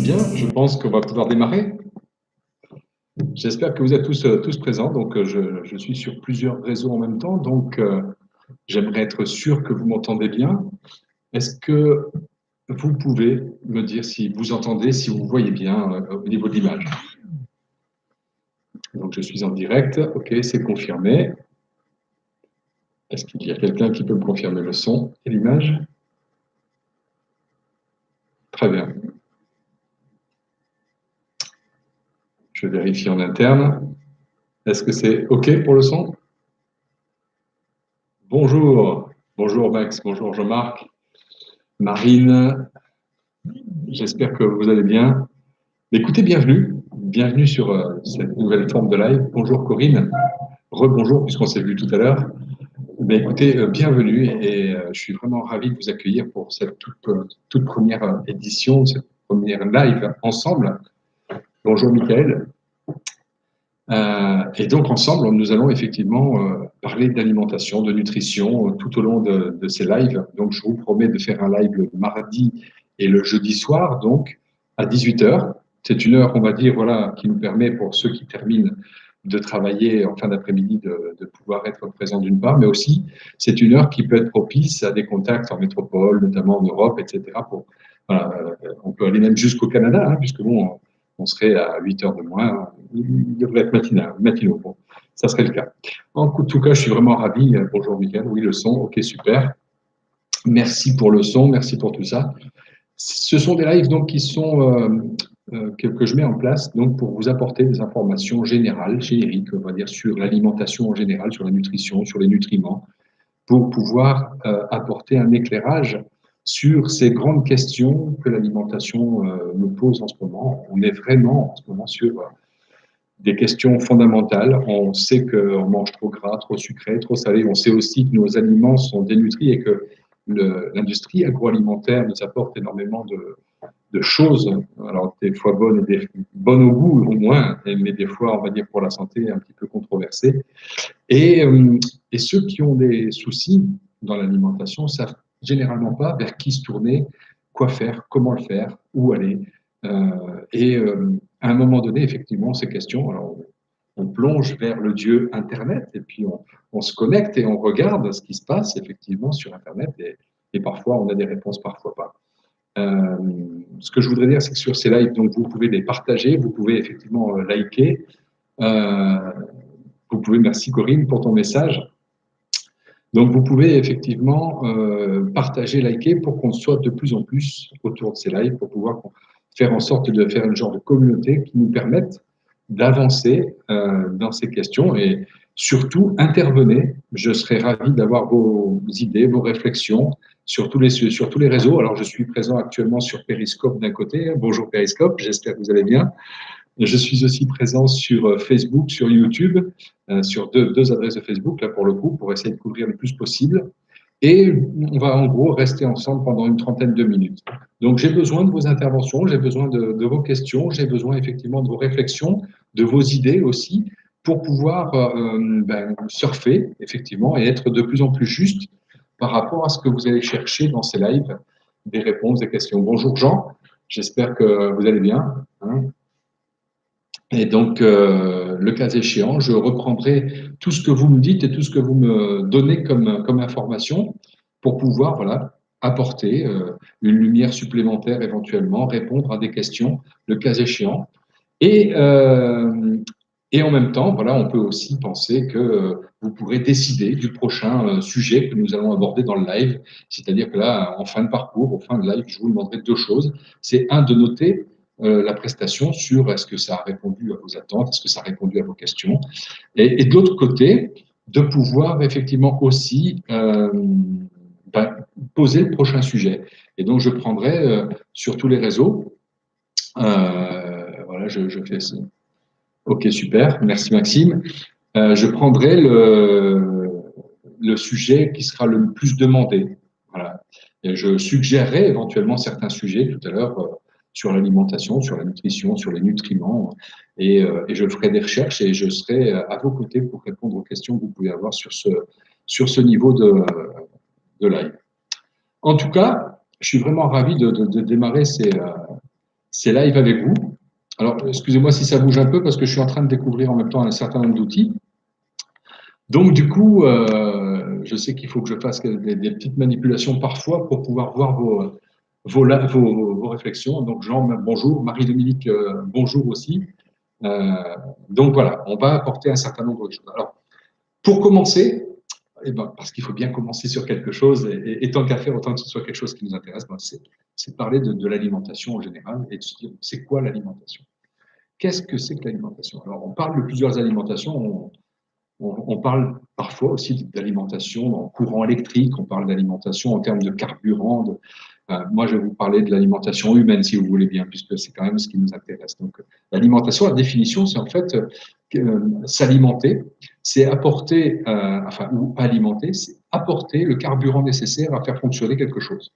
Bien, je pense qu'on va pouvoir démarrer. J'espère que vous êtes tous présents. Donc, je suis sur plusieurs réseaux en même temps. Donc, j'aimerais être sûr que vous m'entendez bien. Est-ce que vous pouvez me dire si vous entendez, si vous voyez bien au niveau de l'image? Donc, je suis en direct. OK, c'est confirmé. Est-ce qu'il y a quelqu'un qui peut me confirmer le son et l'image? Très bien. Je vérifie en interne. Est-ce que c'est OK pour le son? Bonjour. Bonjour Max. Bonjour Jean-Marc. Marine. J'espère que vous allez bien. Écoutez, bienvenue. Bienvenue sur cette nouvelle forme de live. Bonjour Corinne. Rebonjour, puisqu'on s'est vu tout à l'heure. Écoutez, bienvenue et je suis vraiment ravi de vous accueillir pour cette toute première édition, cette première live ensemble. Bonjour Michael. Et donc ensemble, nous allons effectivement parler d'alimentation, de nutrition tout au long de ces lives. Donc je vous promets de faire un live le mardi et le jeudi soir, donc à 18h. C'est une heure, on va dire, voilà, qui nous permet pour ceux qui terminent de travailler en fin d'après-midi de pouvoir être présents d'une part, mais aussi c'est une heure qui peut être propice à des contacts en métropole, notamment en Europe, etc. Voilà, on peut aller même jusqu'au Canada, hein, puisque bon, on serait à 8 heures de moins. Il devrait être matinaux. Bon, ça serait le cas. En tout cas, je suis vraiment ravi. Bonjour, Mickaël. Oui, le son. OK, super. Merci pour le son. Merci pour tout ça. Ce sont des lives donc, qui sont que je mets en place donc, pour vous apporter des informations générales, génériques, on va dire, sur l'alimentation en général, sur la nutrition, sur les nutriments, pour pouvoir apporter un éclairage sur ces grandes questions que l'alimentation nous pose en ce moment. On est vraiment en ce moment sur des questions fondamentales. On sait qu'on mange trop gras, trop sucré, trop salé. On sait aussi que nos aliments sont dénutris et que l'industrie agroalimentaire nous apporte énormément de choses, alors des fois bonnes au goût au moins, mais des fois, on va dire pour la santé, un petit peu controversées. Et ceux qui ont des soucis dans l'alimentation savent généralement pas vers qui se tourner, quoi faire, comment le faire, où aller. À un moment donné, effectivement, ces questions, alors on plonge vers le Dieu Internet et puis on se connecte et on regarde ce qui se passe effectivement sur Internet et parfois on a des réponses, parfois pas. Ce que je voudrais dire, c'est que sur ces lives, donc vous pouvez les partager, vous pouvez effectivement liker. Vous pouvez, merci Corinne pour ton message. Donc vous pouvez effectivement partager, liker pour qu'on soit de plus en plus autour de ces lives, pour pouvoir faire en sorte de faire un genre de communauté qui nous permette d'avancer dans ces questions et surtout intervenez. Je serais ravi d'avoir vos idées, vos réflexions sur tous les réseaux. Alors je suis présent actuellement sur Periscope d'un côté. Bonjour Periscope, j'espère que vous allez bien. Je suis aussi présent sur Facebook, sur YouTube, sur deux adresses de Facebook, là pour le coup, pour essayer de couvrir le plus possible. Et on va en gros rester ensemble pendant une trentaine de minutes. Donc j'ai besoin de vos interventions, j'ai besoin de vos questions, j'ai besoin effectivement de vos réflexions, de vos idées aussi, pour pouvoir surfer effectivement et être de plus en plus juste par rapport à ce que vous allez chercher dans ces lives, des réponses, des questions. Bonjour Jean, j'espère que vous allez bien. Hein. Et donc, le cas échéant, je reprendrai tout ce que vous me dites et tout ce que vous me donnez comme information pour pouvoir voilà, apporter une lumière supplémentaire éventuellement, répondre à des questions, le cas échéant. Et en même temps, voilà, on peut aussi penser que vous pourrez décider du prochain sujet que nous allons aborder dans le live. C'est-à-dire que là, en fin de parcours, au fin de live, je vous demanderai deux choses. C'est un, de noter la prestation sur est-ce que ça a répondu à vos attentes, est-ce que ça a répondu à vos questions. Et de l'autre côté, de pouvoir effectivement aussi poser le prochain sujet. Et donc, je prendrai sur tous les réseaux, voilà, je fais ça. Ok, super, merci Maxime. Je prendrai le sujet qui sera le plus demandé. Voilà. Et je suggérerai éventuellement certains sujets tout à l'heure sur l'alimentation, sur la nutrition, sur les nutriments. Et je ferai des recherches et je serai à vos côtés pour répondre aux questions que vous pouvez avoir sur ce niveau de live. En tout cas, je suis vraiment ravi de démarrer c'est live avec vous. Alors, excusez-moi si ça bouge un peu parce que je suis en train de découvrir en même temps un certain nombre d'outils. Donc, du coup, je sais qu'il faut que je fasse des petites manipulations parfois pour pouvoir voir vos réflexions. Donc, Jean, bonjour. Marie-Dominique, bonjour aussi. Donc, voilà, on va apporter un certain nombre de choses. Alors, pour commencer, eh ben, parce qu'il faut bien commencer sur quelque chose, et tant qu'à faire, autant que ce soit quelque chose qui nous intéresse, ben, c'est de parler de l'alimentation en général et de se dire, c'est quoi l'alimentation? Qu'est-ce que c'est que l'alimentation? Alors, on parle de plusieurs alimentations. On parle parfois aussi d'alimentation en courant électrique, on parle d'alimentation en termes de carburant. Moi, je vais vous parler de l'alimentation humaine, si vous voulez bien, puisque c'est quand même ce qui nous intéresse. Donc, l'alimentation, la définition, c'est en fait s'alimenter, c'est apporter, ou alimenter, c'est apporter le carburant nécessaire à faire fonctionner quelque chose.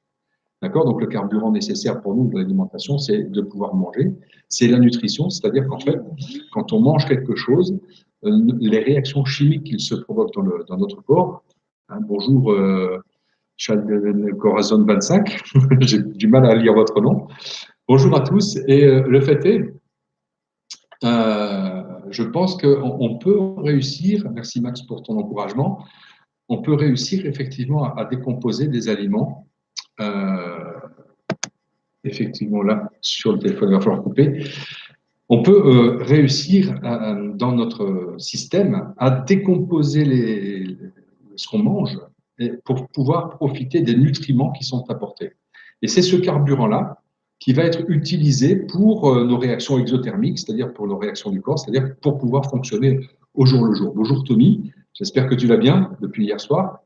D'accord? Donc, le carburant nécessaire pour nous de l'alimentation, c'est de pouvoir manger. C'est la nutrition, c'est-à-dire qu'en fait, quand on mange quelque chose, les réactions chimiques qu'il se provoquent dans notre corps. Hein, bonjour, Corazon 25, j'ai du mal à lire votre nom. Bonjour à tous. Et le fait est, je pense qu'on peut réussir, merci Max pour ton encouragement, on peut réussir effectivement à décomposer des aliments. Effectivement, là, sur le téléphone, il va falloir couper. On peut réussir dans notre système à décomposer ce qu'on mange pour pouvoir profiter des nutriments qui sont apportés. Et c'est ce carburant-là qui va être utilisé pour nos réactions exothermiques, c'est-à-dire pour nos réactions du corps, c'est-à-dire pour pouvoir fonctionner au jour le jour. Bonjour Tommy, j'espère que tu vas bien depuis hier soir.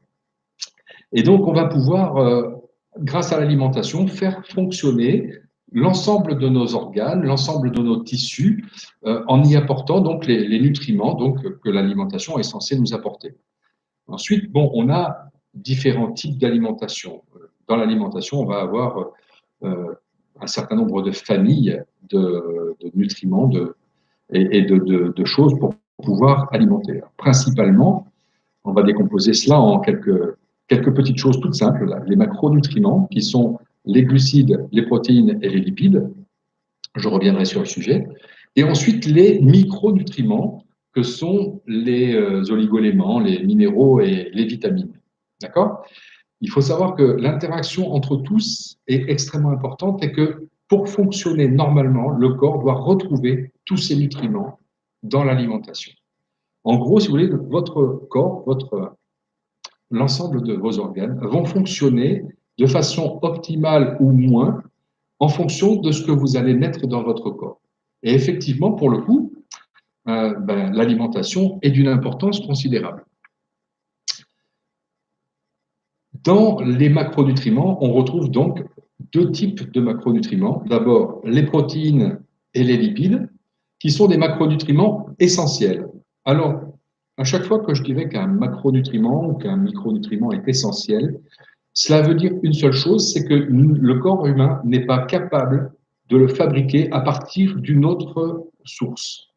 Et donc, on va pouvoir, grâce à l'alimentation, faire fonctionner l'ensemble de nos organes, l'ensemble de nos tissus, en y apportant donc les nutriments donc, que l'alimentation est censée nous apporter. Ensuite, bon, on a différents types d'alimentation. Dans l'alimentation, on va avoir un certain nombre de familles de nutriments et de choses pour pouvoir alimenter. Alors, principalement, on va décomposer cela en quelques petites choses toutes simples, là. Les macronutriments, qui sont les glucides, les protéines et les lipides. Je reviendrai sur le sujet. Et ensuite, les micronutriments, que sont les oligoéléments, les minéraux et les vitamines. D'accord? Il faut savoir que l'interaction entre tous est extrêmement importante et que pour fonctionner normalement, le corps doit retrouver tous ces nutriments dans l'alimentation. En gros, si vous voulez, votre corps, l'ensemble de vos organes vont fonctionner de façon optimale ou moins en fonction de ce que vous allez mettre dans votre corps. Et effectivement, pour le coup, l'alimentation est d'une importance considérable. Dans les macronutriments, on retrouve donc deux types de macronutriments. D'abord, les protéines et les lipides, qui sont des macronutriments essentiels. Alors, à chaque fois que je dirais qu'un macronutriment ou qu'un micronutriment est essentiel, cela veut dire une seule chose, c'est que le corps humain n'est pas capable de le fabriquer à partir d'une autre source.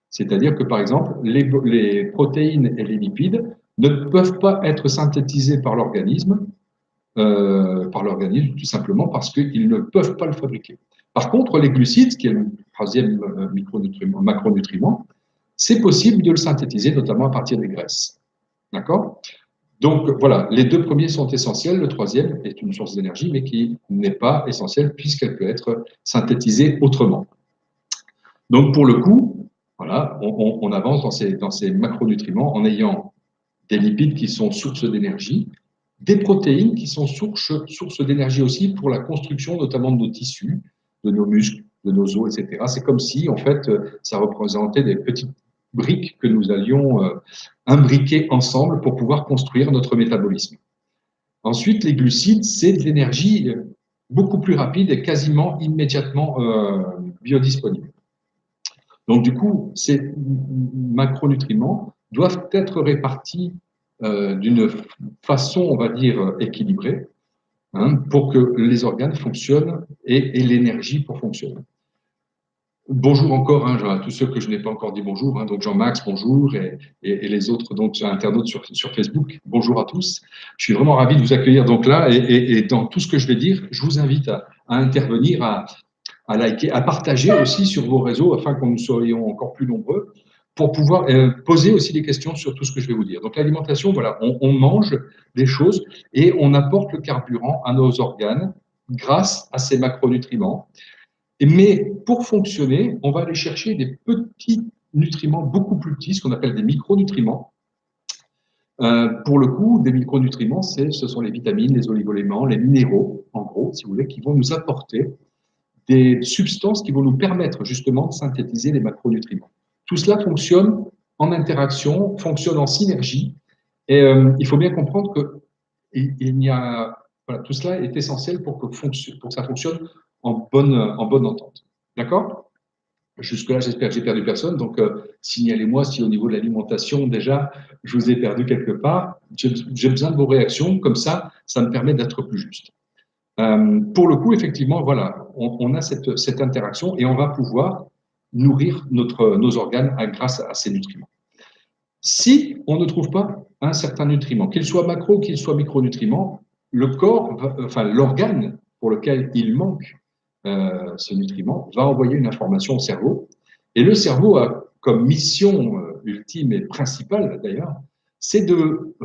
C'est-à-dire que, par exemple, les protéines et les lipides ne peuvent pas être synthétisés par l'organisme tout simplement parce qu'ils ne peuvent pas le fabriquer. Par contre, les glucides, qui est le troisième macronutriment, c'est possible de le synthétiser, notamment à partir des graisses. D'accord? Donc, voilà, les deux premiers sont essentiels. Le troisième est une source d'énergie, mais qui n'est pas essentielle puisqu'elle peut être synthétisée autrement. Donc, pour le coup, voilà, on avance dans ces macronutriments en ayant des lipides qui sont sources d'énergie, des protéines qui sont sources d'énergie aussi pour la construction notamment de nos tissus, de nos muscles, de nos os, etc. C'est comme si, en fait, ça représentait des petites briques que nous allions imbriquer ensemble pour pouvoir construire notre métabolisme. Ensuite, les glucides, c'est de l'énergie beaucoup plus rapide et quasiment immédiatement biodisponible. Donc, du coup, ces macronutriments doivent être répartis d'une façon, on va dire, équilibrée, hein, pour que les organes fonctionnent et l'énergie pour fonctionner. Bonjour encore à tous ceux que je n'ai pas encore dit bonjour, donc Jean-Max, bonjour, et les autres donc, internautes sur Facebook, bonjour à tous. Je suis vraiment ravi de vous accueillir donc là, et dans tout ce que je vais dire, je vous invite à intervenir, à à liker, à partager aussi sur vos réseaux afin que nous soyons encore plus nombreux pour pouvoir poser aussi des questions sur tout ce que je vais vous dire. Donc l'alimentation, voilà, on mange des choses et on apporte le carburant à nos organes grâce à ces macronutriments. Mais pour fonctionner, on va aller chercher des petits nutriments beaucoup plus petits, ce qu'on appelle des micronutriments. Pour le coup, des micronutriments, ce sont les vitamines, les oligoéléments, les minéraux, en gros, si vous voulez, qui vont nous apporter des substances qui vont nous permettre justement de synthétiser les macronutriments. Tout cela fonctionne en interaction, fonctionne en synergie, et il faut bien comprendre que voilà, tout cela est essentiel pour que ça fonctionne en bonne entente. D'accord? Jusque-là, j'espère que j'ai perdu personne. Donc, signalez-moi si au niveau de l'alimentation, déjà, je vous ai perdu quelque part. J'ai besoin de vos réactions. Comme ça me permet d'être plus juste. Pour le coup, effectivement, voilà, on a cette interaction et on va pouvoir nourrir nos organes grâce à ces nutriments. Si on ne trouve pas un certain nutriment, qu'il soit macro, qu'il soit micronutriment, le corps, enfin l'organe pour lequel il manque ce nutriment, va envoyer une information au cerveau. Et le cerveau a comme mission ultime et principale d'ailleurs, c'est de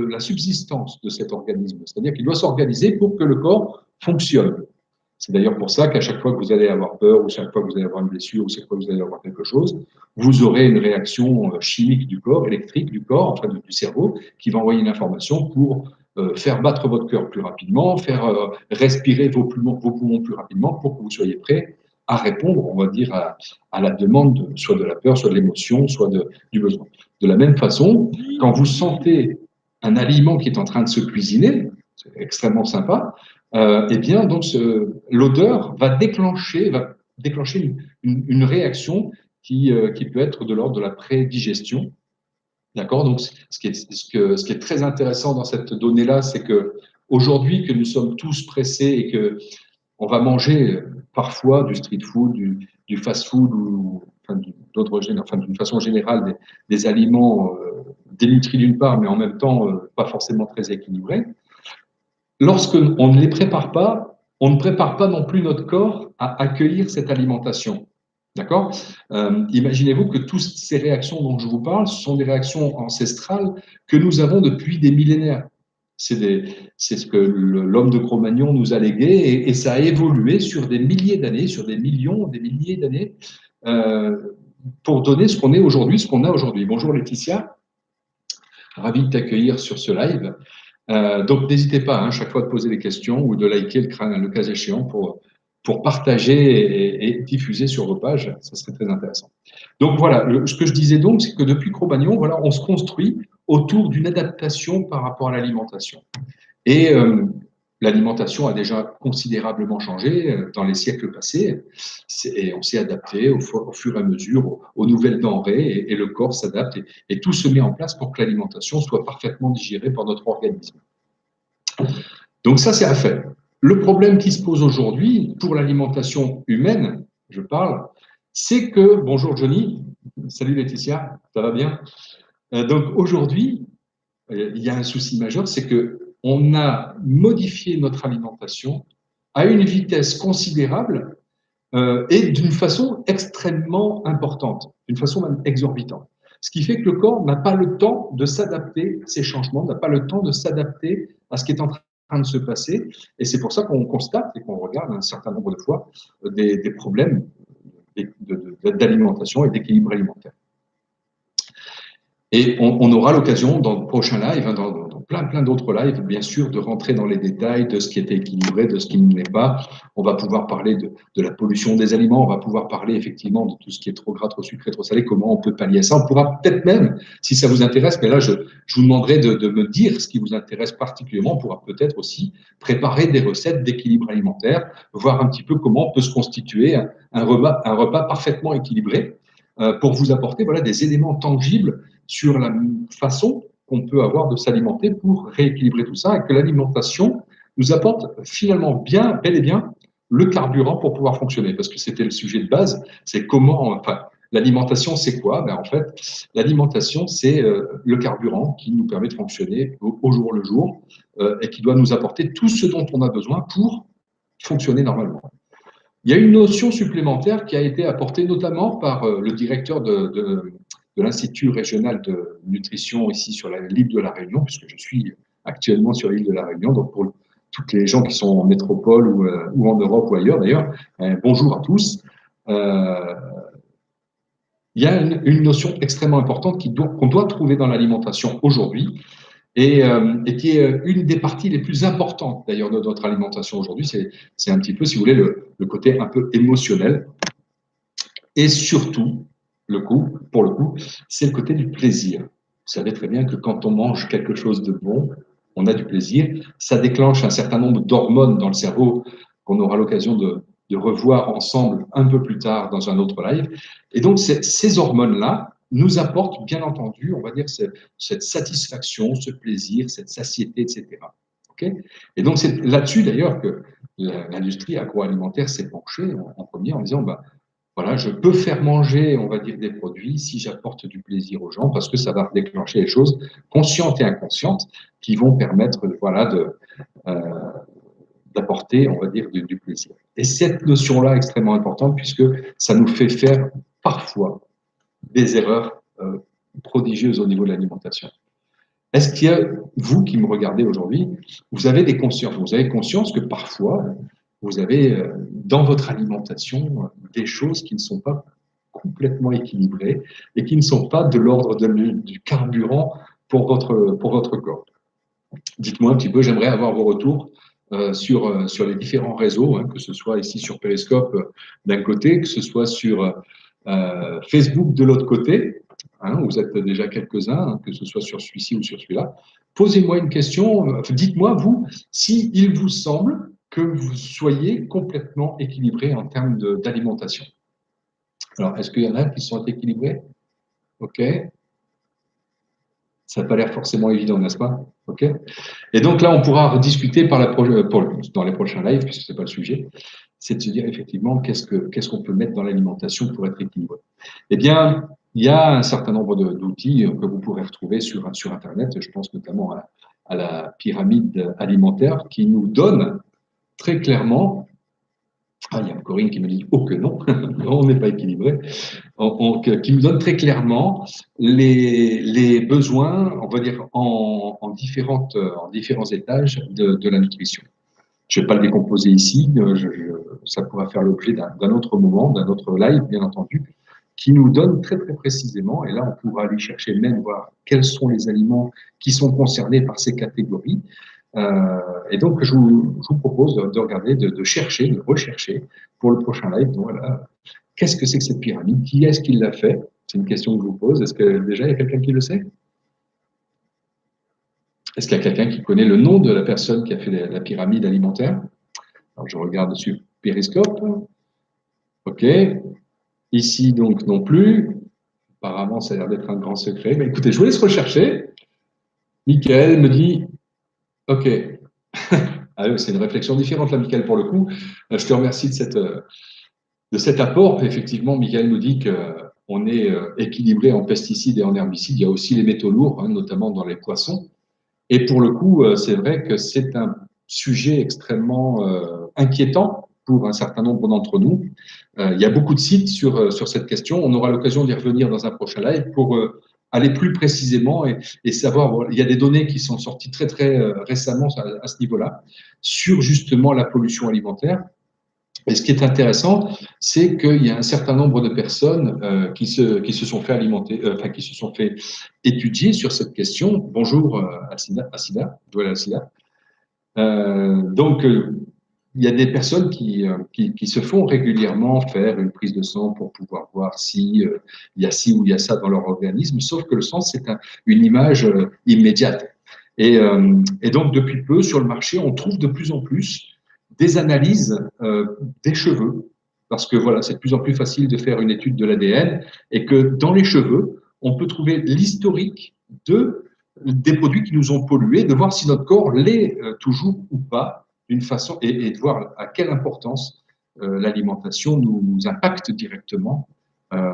la subsistance de cet organisme. C'est-à-dire qu'il doit s'organiser pour que le corps fonctionne. C'est d'ailleurs pour ça qu'à chaque fois que vous allez avoir peur, ou chaque fois que vous allez avoir une blessure, ou chaque fois que vous allez avoir quelque chose, vous aurez une réaction chimique du corps, électrique du corps, enfin du cerveau, qui va envoyer une information pour faire battre votre cœur plus rapidement, faire respirer vos poumons plus rapidement pour que vous soyez prêt à répondre, on va dire, à la demande, soit de la peur, soit de l'émotion, soit du besoin. De la même façon, quand vous sentez un aliment qui est en train de se cuisiner, c'est extrêmement sympa, eh bien, donc, l'odeur va déclencher une réaction qui peut être de l'ordre de la prédigestion. D'accord? Donc, ce qui est très intéressant dans cette donnée-là, c'est que aujourd'hui que nous sommes tous pressés et que on va manger parfois du street food, du fast food ou enfin, d'une façon générale des aliments dénutris d'une part, mais en même temps pas forcément très équilibrés. Lorsqu'on ne les prépare pas, on ne prépare pas non plus notre corps à accueillir cette alimentation. D'accord? Imaginez-vous que toutes ces réactions dont je vous parle, ce sont des réactions ancestrales que nous avons depuis des millénaires. C'est ce que l'homme de Cro-Magnon nous a légué et ça a évolué sur des milliers d'années, sur des millions, des milliers d'années, pour donner ce qu'on est aujourd'hui, ce qu'on a aujourd'hui. Bonjour Laetitia, ravi de t'accueillir sur ce live. Donc n'hésitez pas, hein, chaque fois de poser des questions ou de liker le cas échéant pour partager et diffuser sur vos pages, ça serait très intéressant. Donc voilà, ce que je disais donc, c'est que depuis Cro-Magnon, voilà, on se construit autour d'une adaptation par rapport à l'alimentation. Et l'alimentation a déjà considérablement changé dans les siècles passés, et on s'est adapté au fur et à mesure aux nouvelles denrées, et le corps s'adapte, et tout se met en place pour que l'alimentation soit parfaitement digérée par notre organisme. Donc ça, c'est à faire. Le problème qui se pose aujourd'hui pour l'alimentation humaine, je parle, c'est que, bonjour Johnny, salut Laetitia, ça va bien? Donc aujourd'hui, il y a un souci majeur, c'est que on a modifié notre alimentation à une vitesse considérable et d'une façon extrêmement importante, d'une façon même exorbitante. Ce qui fait que le corps n'a pas le temps de s'adapter à ces changements, n'a pas le temps de s'adapter à ce qui est en train de se passer. Et c'est pour ça qu'on constate et qu'on regarde un certain nombre de fois des problèmes d'alimentation et d'équilibre alimentaire. Et on aura l'occasion dans le prochain live, dans plein d'autres lives, bien sûr, de rentrer dans les détails de ce qui est équilibré, de ce qui ne l'est pas. On va pouvoir parler de la pollution des aliments, on va pouvoir parler effectivement de tout ce qui est trop gras, trop sucré, trop salé, comment on peut pallier ça. On pourra peut-être même, si ça vous intéresse, mais là je vous demanderai de me dire ce qui vous intéresse particulièrement, on pourra peut-être aussi préparer des recettes d'équilibre alimentaire, voir un petit peu comment on peut se constituer un repas parfaitement équilibré pour vous apporter voilà, des éléments tangibles sur la façon qu'on peut avoir de s'alimenter pour rééquilibrer tout ça et que l'alimentation nous apporte finalement bel et bien le carburant pour pouvoir fonctionner. Parce que c'était le sujet de base, c'est comment, enfin, l'alimentation c'est quoi? Ben, en fait, l'alimentation c'est le carburant qui nous permet de fonctionner au jour le jour et qui doit nous apporter tout ce dont on a besoin pour fonctionner normalement. Il y a une notion supplémentaire qui a été apportée notamment par le directeur de l'Institut régional de nutrition ici sur l'île de la Réunion, puisque je suis actuellement sur l'île de la Réunion, donc pour toutes les gens qui sont en métropole ou en Europe ou ailleurs d'ailleurs, bonjour à tous. Il y a une notion extrêmement importante qu'on doit trouver dans l'alimentation aujourd'hui et qui est une des parties les plus importantes d'ailleurs de notre alimentation aujourd'hui. C'est un petit peu, si vous voulez, le côté un peu émotionnel et surtout, pour le coup, c'est le côté du plaisir. Vous savez très bien que quand on mange quelque chose de bon, on a du plaisir. Ça déclenche un certain nombre d'hormones dans le cerveau qu'on aura l'occasion de revoir ensemble un peu plus tard dans un autre live. Et donc, ces hormones-là nous apportent, bien entendu, on va dire, cette satisfaction, ce plaisir, cette satiété, etc. Okay, et donc, c'est là-dessus, d'ailleurs, que l'industrie agroalimentaire s'est penchée en premier en disant, bah, voilà, je peux faire manger, on va dire, des produits si j'apporte du plaisir aux gens, parce que ça va déclencher des choses conscientes et inconscientes qui vont permettre, voilà, d'apporter, on va dire, du plaisir. Et cette notion-là est extrêmement importante puisque ça nous fait faire parfois des erreurs prodigieuses au niveau de l'alimentation. Est-ce qu'il y a, vous qui me regardez aujourd'hui, vous avez conscience que parfois, vous avez dans votre alimentation des choses qui ne sont pas complètement équilibrées et qui ne sont pas de l'ordre du carburant pour votre corps. Dites-moi un petit peu, j'aimerais avoir vos retours sur les différents réseaux, hein, que ce soit ici sur Periscope d'un côté, que ce soit sur Facebook de l'autre côté. Hein, vous êtes déjà quelques-uns, hein, que ce soit sur celui-ci ou sur celui-là. Posez-moi une question, dites-moi, vous, s'il vous semble que vous soyez complètement équilibré en termes d'alimentation. Alors, est-ce qu'il y en a qui sont équilibrés? OK. Ça n'a pas l'air forcément évident, n'est-ce pas? OK. Et donc là, on pourra rediscuter dans les prochains lives, puisque ce n'est pas le sujet, c'est de se dire effectivement qu'est-ce qu'on peut mettre dans l'alimentation pour être équilibré. Eh bien, il y a un certain nombre d'outils que vous pourrez retrouver sur Internet. Je pense notamment à la pyramide alimentaire qui nous donne très clairement. Ah, il y a Corinne qui me dit oh que non, on n'est pas équilibré. Qui nous donne très clairement les besoins, on va dire, en différents étages de la nutrition. Je ne vais pas le décomposer ici, ça pourra faire l'objet d'un autre moment, d'un autre live, bien entendu, qui nous donne très très précisément, et là on pourra aller chercher même voir quels sont les aliments qui sont concernés par ces catégories. Et donc je vous propose de regarder, de chercher, de rechercher pour le prochain live. Donc, voilà, qu'est-ce que c'est que cette pyramide? Qui est-ce qui l'a fait? C'est une question que je vous pose. Est-ce que déjà il y a quelqu'un qui le sait? Est-ce qu'il y a quelqu'un qui connaît le nom de la personne qui a fait la pyramide alimentaire? Alors, je regarde sur Periscope. OK. Ici, donc, non plus. Apparemment, ça a l'air d'être un grand secret. Mais écoutez, je vous laisse rechercher. Michael me dit OK. Ah, c'est une réflexion différente, là, Michael, pour le coup. Je te remercie de cet apport. Effectivement, Michael nous dit qu'on est équilibré en pesticides et en herbicides. Il y a aussi les métaux lourds, hein, notamment dans les poissons. Et pour le coup, c'est vrai que c'est un sujet extrêmement inquiétant pour un certain nombre d'entre nous. Il y a beaucoup de sites sur cette question. On aura l'occasion d'y revenir dans un prochain live pour aller plus précisément et savoir. Bon, il y a des données qui sont sorties très très récemment à ce niveau-là sur justement la pollution alimentaire. Et ce qui est intéressant, c'est qu'il y a un certain nombre de personnes qui se sont fait alimenter, qui se sont fait étudier sur cette question. Bonjour Assida, Douala Assida. Donc, il y a des personnes qui se font régulièrement faire une prise de sang pour pouvoir voir si il y a ci ou il y a ça dans leur organisme, sauf que le sang, c'est une image immédiate. Et donc, depuis peu, sur le marché, on trouve de plus en plus des analyses des cheveux, parce que voilà, c'est de plus en plus facile de faire une étude de l'ADN, et que dans les cheveux, on peut trouver l'historique des produits qui nous ont pollués, de voir si notre corps l'est toujours ou pas, d'une façon, et de voir à quelle importance l'alimentation nous impacte directement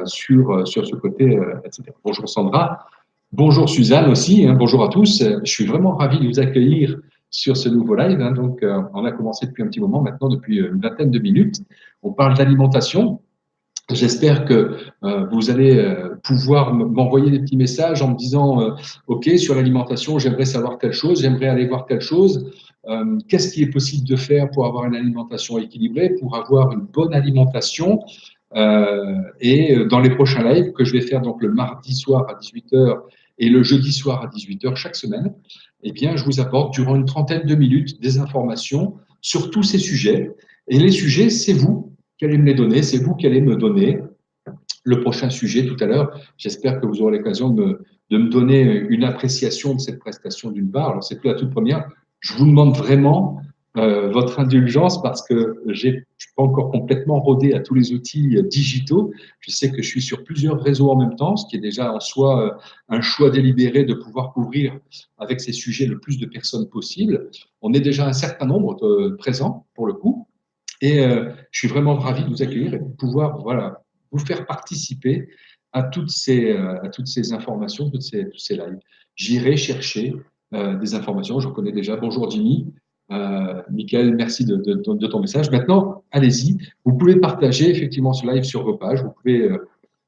sur ce côté, etc. Bonjour Sandra, bonjour Suzanne aussi, hein, bonjour à tous. Je suis vraiment ravi de vous accueillir sur ce nouveau live. Hein. Donc, on a commencé depuis un petit moment maintenant, depuis une vingtaine de minutes. On parle d'alimentation. J'espère que vous allez pouvoir m'envoyer des petits messages en me disant OK, sur l'alimentation, j'aimerais savoir telle chose, j'aimerais aller voir telle chose. Qu'est-ce qui est possible de faire pour avoir une alimentation équilibrée, pour avoir une bonne alimentation et dans les prochains lives que je vais faire donc le mardi soir à 18h et le jeudi soir à 18h chaque semaine, eh bien, je vous apporte durant une trentaine de minutes des informations sur tous ces sujets. Et les sujets, c'est vous qui allez me les donner, c'est vous qui allez me donner le prochain sujet tout à l'heure. J'espère que vous aurez l'occasion de me donner une appréciation de cette prestation d'une part. Alors, c'est plus la toute première. Je vous demande vraiment votre indulgence parce que je ne suis pas encore complètement rodé à tous les outils digitaux. Je sais que je suis sur plusieurs réseaux en même temps, ce qui est déjà en soi un choix délibéré de pouvoir couvrir avec ces sujets le plus de personnes possible. On est déjà un certain nombre présents pour le coup. Et je suis vraiment ravi de vous accueillir et de pouvoir voilà, vous faire participer à toutes ces informations, tous ces lives. J'irai chercher des informations. Je connais déjà. Bonjour Jimmy. Mickaël, merci de ton message. Maintenant, allez-y. Vous pouvez partager effectivement ce live sur vos pages. Vous pouvez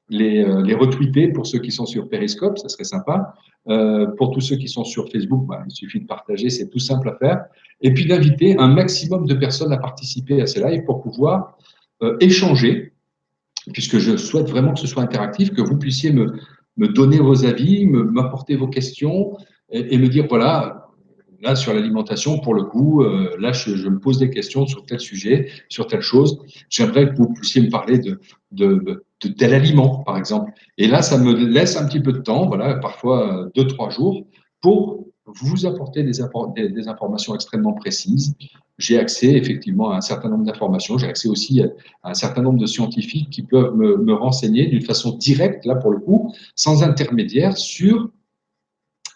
les retweeter pour ceux qui sont sur Periscope, ça serait sympa. Pour tous ceux qui sont sur Facebook, bah, il suffit de partager, c'est tout simple à faire. Et puis d'inviter un maximum de personnes à participer à ces lives pour pouvoir échanger, puisque je souhaite vraiment que ce soit interactif, que vous puissiez me donner vos avis, m'apporter vos questions et me dire, voilà, là, sur l'alimentation, pour le coup, là, je me pose des questions sur tel sujet, sur telle chose. J'aimerais que vous puissiez me parler de tel aliment, par exemple. Et là, ça me laisse un petit peu de temps, voilà, parfois 2-3 jours, pour vous apporter des informations extrêmement précises. J'ai accès effectivement à un certain nombre d'informations. J'ai accès aussi à un certain nombre de scientifiques qui peuvent me renseigner d'une façon directe, là pour le coup, sans intermédiaire, sur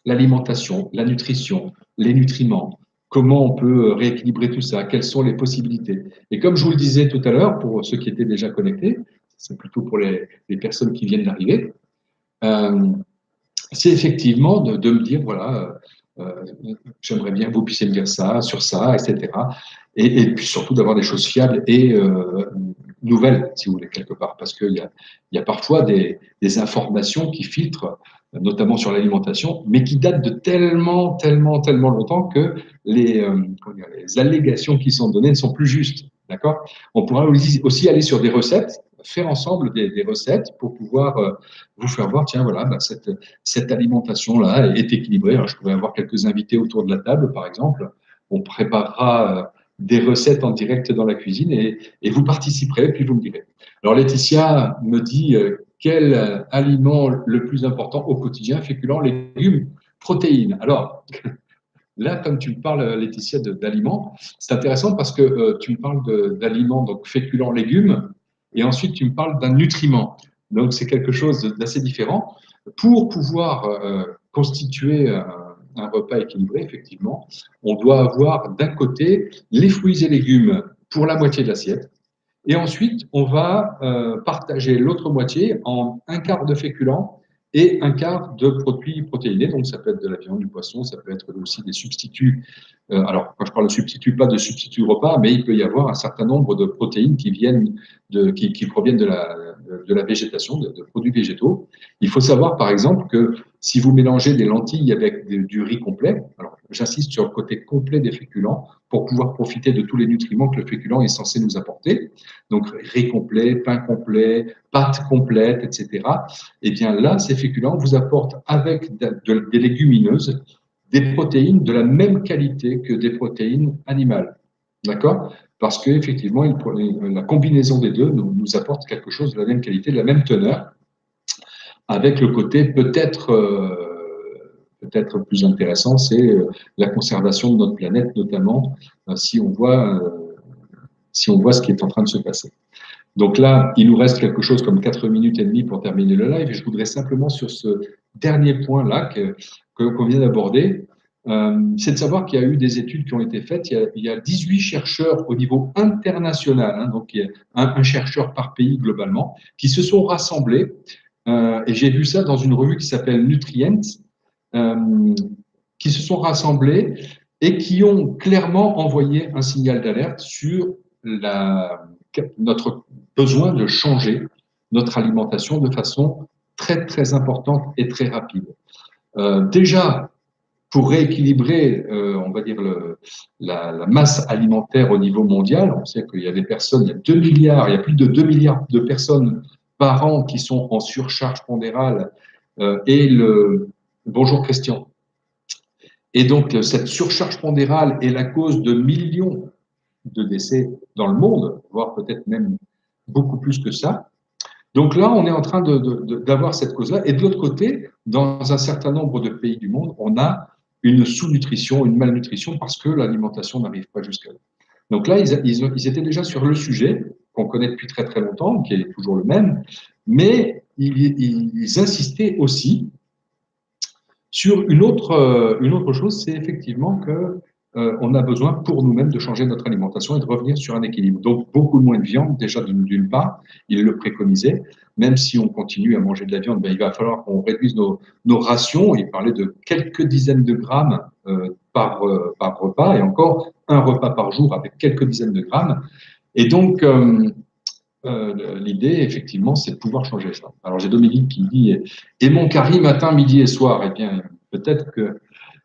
l'alimentation, la nutrition, les nutriments, comment on peut rééquilibrer tout ça, quelles sont les possibilités. Et comme je vous le disais tout à l'heure, pour ceux qui étaient déjà connectés, c'est plutôt pour les personnes qui viennent d'arriver, c'est effectivement de me dire, voilà, j'aimerais bien que vous puissiez me dire ça, sur ça, etc. Et puis surtout d'avoir des choses fiables et nouvelles, si vous voulez, quelque part, parce qu'il y a parfois des informations qui filtrent, notamment sur l'alimentation, mais qui datent de tellement, tellement, tellement longtemps que les allégations qui sont données ne sont plus justes. D'accord? On pourra aussi aller sur des recettes, faire ensemble des recettes pour pouvoir vous faire voir, tiens, voilà, bah, cette alimentation-là est équilibrée. Alors, je pourrais avoir quelques invités autour de la table, par exemple. On préparera des recettes en direct dans la cuisine et vous participerez, puis vous me direz. Alors, Laetitia me dit quel aliment le plus important au quotidien, féculents, légumes, protéines. Alors, là, comme tu me parles, Laetitia, d'aliments, c'est intéressant parce que tu me parles d'aliments, donc féculents, légumes, et ensuite tu me parles d'un nutriment. Donc, c'est quelque chose d'assez différent. Pour pouvoir constituer un repas équilibré, effectivement, on doit avoir d'un côté les fruits et légumes pour la moitié de l'assiette, et ensuite, on va partager l'autre moitié en un quart de féculents et un quart de produits protéinés. Donc, ça peut être de la viande, du poisson, ça peut être aussi des substituts. Alors, quand je parle de substituts, pas de substituts repas, mais il peut y avoir un certain nombre de protéines qui viennent qui proviennent de la végétation, de produits végétaux. Il faut savoir, par exemple, que si vous mélangez des lentilles avec du riz complet, alors j'insiste sur le côté complet des féculents pour pouvoir profiter de tous les nutriments que le féculent est censé nous apporter, donc riz complet, pain complet, pâtes complètes, etc. Et bien là, ces féculents vous apportent avec des légumineuses des protéines de la même qualité que des protéines animales. D'accord? Parce qu'effectivement, la combinaison des deux nous apporte quelque chose de la même qualité, de la même teneur, avec le côté peut-être plus intéressant, c'est la conservation de notre planète, notamment si on voit ce qui est en train de se passer. Donc là, il nous reste quelque chose comme 4 minutes et demie pour terminer le live, et je voudrais simplement sur ce dernier point-là qu'on vient d'aborder, c'est de savoir qu'il y a eu des études qui ont été faites. Il y a 18 chercheurs au niveau international, hein, donc il y a un chercheur par pays globalement, qui se sont rassemblés, et j'ai vu ça dans une revue qui s'appelle Nutrients, qui se sont rassemblés et qui ont clairement envoyé un signal d'alerte sur notre besoin de changer notre alimentation de façon très, très importante et très rapide. Déjà, pour rééquilibrer, on va dire, la masse alimentaire au niveau mondial, on sait qu'il y a des personnes, il y a 2 milliards, il y a plus de 2 milliards de personnes par an qui sont en surcharge pondérale, bonjour Christian. Et donc, cette surcharge pondérale est la cause de millions de décès dans le monde, voire peut-être même beaucoup plus que ça. Donc là, on est en train d'avoir cette cause-là. Et de l'autre côté, dans un certain nombre de pays du monde, on a une sous-nutrition, une malnutrition, parce que l'alimentation n'arrive pas jusqu'à là. Donc là, ils étaient déjà sur le sujet, qu'on connaît depuis très très longtemps, qui est toujours le même, mais ils insistaient aussi sur une autre chose, c'est effectivement que on a besoin pour nous-mêmes de changer notre alimentation et de revenir sur un équilibre. Donc, beaucoup moins de viande, déjà d'une part, il le préconisait. Même si on continue à manger de la viande, ben, il va falloir qu'on réduise nos rations. Il parlait de quelques dizaines de grammes par repas, et encore un repas par jour avec quelques dizaines de grammes. Et donc, l'idée, effectivement, c'est de pouvoir changer ça. Alors, j'ai Dominique qui dit « Et mon curry matin, midi et soir ?» Eh bien, peut-être que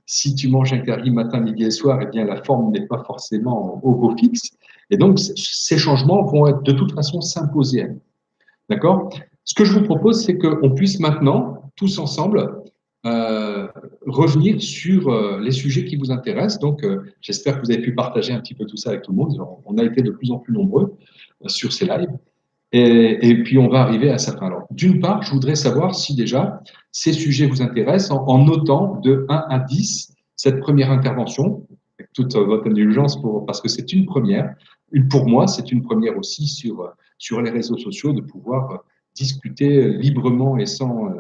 si tu manges un curry matin, midi et soir, eh bien, la forme n'est pas forcément au beau fixe. Et donc, ces changements vont être, de toute façon s'imposer à nous. D'accord? Ce que je vous propose, c'est qu'on puisse maintenant, tous ensemble, revenir sur les sujets qui vous intéressent. Donc, j'espère que vous avez pu partager un petit peu tout ça avec tout le monde. On a été de plus en plus nombreux sur ces lives. Et puis, on va arriver à certains. Alors, d'une part, je voudrais savoir si déjà ces sujets vous intéressent en notant de 1 à 10 cette première intervention, avec toute votre indulgence, parce que c'est une première. Pour moi, c'est une première aussi sur les réseaux sociaux, de pouvoir discuter librement et sans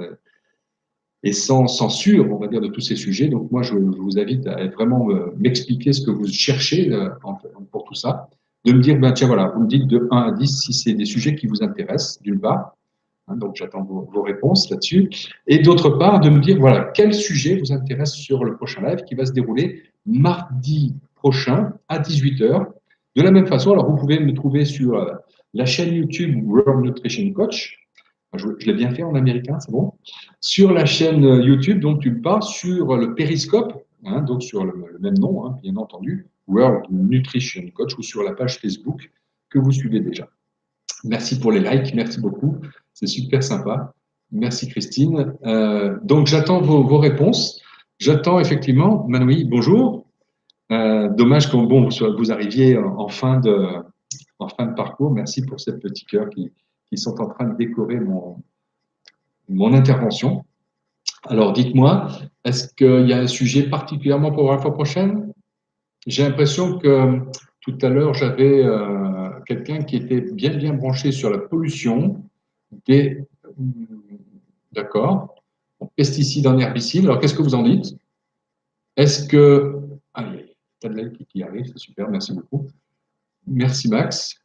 censure, on va dire, de tous ces sujets. Donc, moi, je vous invite à vraiment m'expliquer ce que vous cherchez pour tout ça. De me dire, ben, tiens, voilà, vous me dites de 1 à 10 si c'est des sujets qui vous intéressent, d'une part. Hein, donc, j'attends vos réponses là-dessus. Et d'autre part, de me dire, voilà, quel sujet vous intéresse sur le prochain live qui va se dérouler mardi prochain à 18h. De la même façon, alors, vous pouvez me trouver sur la chaîne YouTube World Nutrition Coach. Je l'ai bien fait en américain, c'est bon. Sur la chaîne YouTube, donc tu pars sur le Périscope, hein, donc sur le même nom, hein, bien entendu, World Nutrition Coach, ou sur la page Facebook que vous suivez déjà. Merci pour les likes, merci beaucoup, c'est super sympa. Merci Christine. Donc j'attends vos réponses. J'attends effectivement, Manoui, bonjour. Dommage que bon, vous arriviez en fin de parcours. Merci pour ces petits cœurs qui sont en train de décorer mon intervention. Alors, dites-moi, est-ce qu'il y a un sujet particulièrement pour la fois prochaine? J'ai l'impression que tout à l'heure, j'avais quelqu'un qui était bien branché sur la pollution des... D'accord. Pesticides en herbicides. Alors, qu'est-ce que vous en dites? Est-ce que... Allez, t'as de l'aide qui arrive, c'est super, merci beaucoup. Merci Max.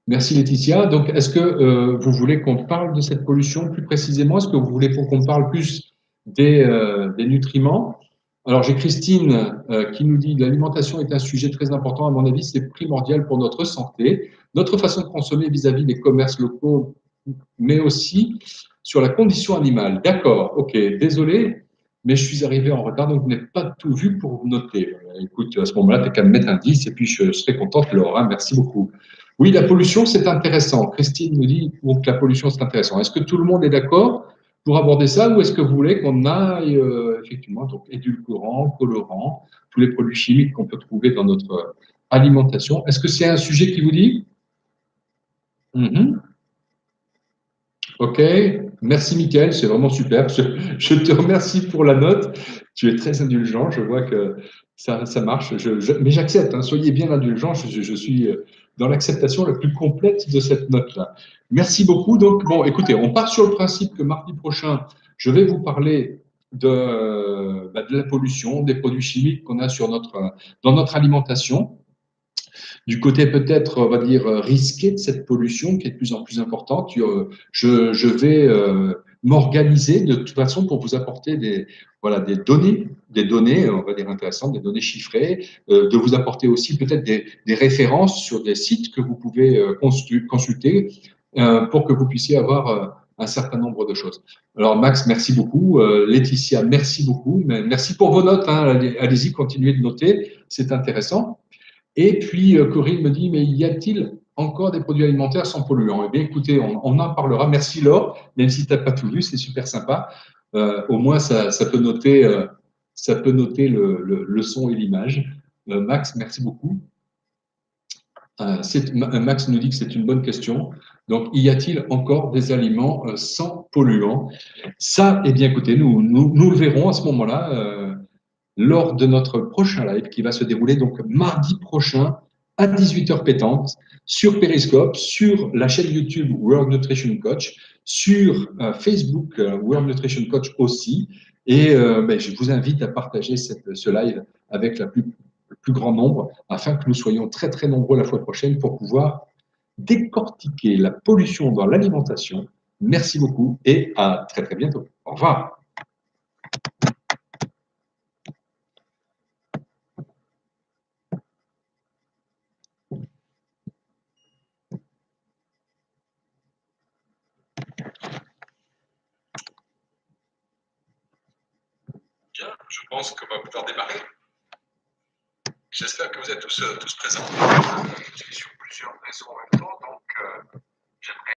Merci Laetitia. Donc, est-ce que vous voulez qu'on parle de cette pollution plus précisément? Est-ce que vous voulez qu'on parle plus des nutriments? Alors, j'ai Christine qui nous dit « L'alimentation est un sujet très important. À mon avis, c'est primordial pour notre santé, notre façon de consommer vis-à-vis des commerces locaux, mais aussi sur la condition animale. » D'accord, ok, désolé, mais je suis arrivé en retard, donc je n'ai pas tout vu pour vous noter. Écoute, à ce moment-là, tu n'as qu'à me mettre un 10 et puis je serai contente, Laura. Merci beaucoup. Oui, la pollution, c'est intéressant. Christine me dit que la pollution, c'est intéressant. Est-ce que tout le monde est d'accord pour aborder ça ou est-ce que vous voulez qu'on aille effectivement donc édulcorants, colorants, tous les produits chimiques qu'on peut trouver dans notre alimentation? Est-ce que c'est un sujet qui vous dit? Ok, merci Mickaël, c'est vraiment super. Je te remercie pour la note. Tu es très indulgent, je vois que ça marche. Mais j'accepte, hein, soyez bien indulgents. Je suis dans l'acceptation la plus complète de cette note-là. Merci beaucoup. Donc, bon, écoutez, on part sur le principe que mardi prochain, je vais vous parler de la pollution, des produits chimiques qu'on a dans notre alimentation. Du côté peut-être, on va dire, risqué de cette pollution qui est de plus en plus importante, je vais m'organiser de toute façon pour vous apporter voilà, des données, on va dire intéressantes, des données chiffrées, de vous apporter aussi peut-être des références sur des sites que vous pouvez consulter pour que vous puissiez avoir un certain nombre de choses. Alors Max, merci beaucoup. Laetitia, merci beaucoup. Merci pour vos notes. Hein. Allez-y, continuez de noter, c'est intéressant. Et puis Corinne me dit, mais y a-t-il encore des produits alimentaires sans polluants? Eh bien écoutez, on en parlera. Merci Laure, même si tu n'as pas tout vu, c'est super sympa. Au moins, ça peut noter, le son et l'image. Max, merci beaucoup. Max nous dit que c'est une bonne question. Donc, y a-t-il encore des aliments sans polluants? Ça, eh bien, écoutez, nous le verrons à ce moment-là lors de notre prochain live qui va se dérouler donc mardi prochain à 18h pétante sur Periscope, sur la chaîne YouTube World Nutrition Coach, sur Facebook World Nutrition Coach aussi. Et je vous invite à partager ce live avec le plus grand nombre afin que nous soyons très très nombreux la fois prochaine pour pouvoir décortiquer la pollution dans l'alimentation. Merci beaucoup et à très très bientôt. Au revoir. Bien, je pense qu'on va pouvoir démarrer. J'espère que vous êtes tous présents. Je suis sur plusieurs réseaux en même temps, donc j'aimerais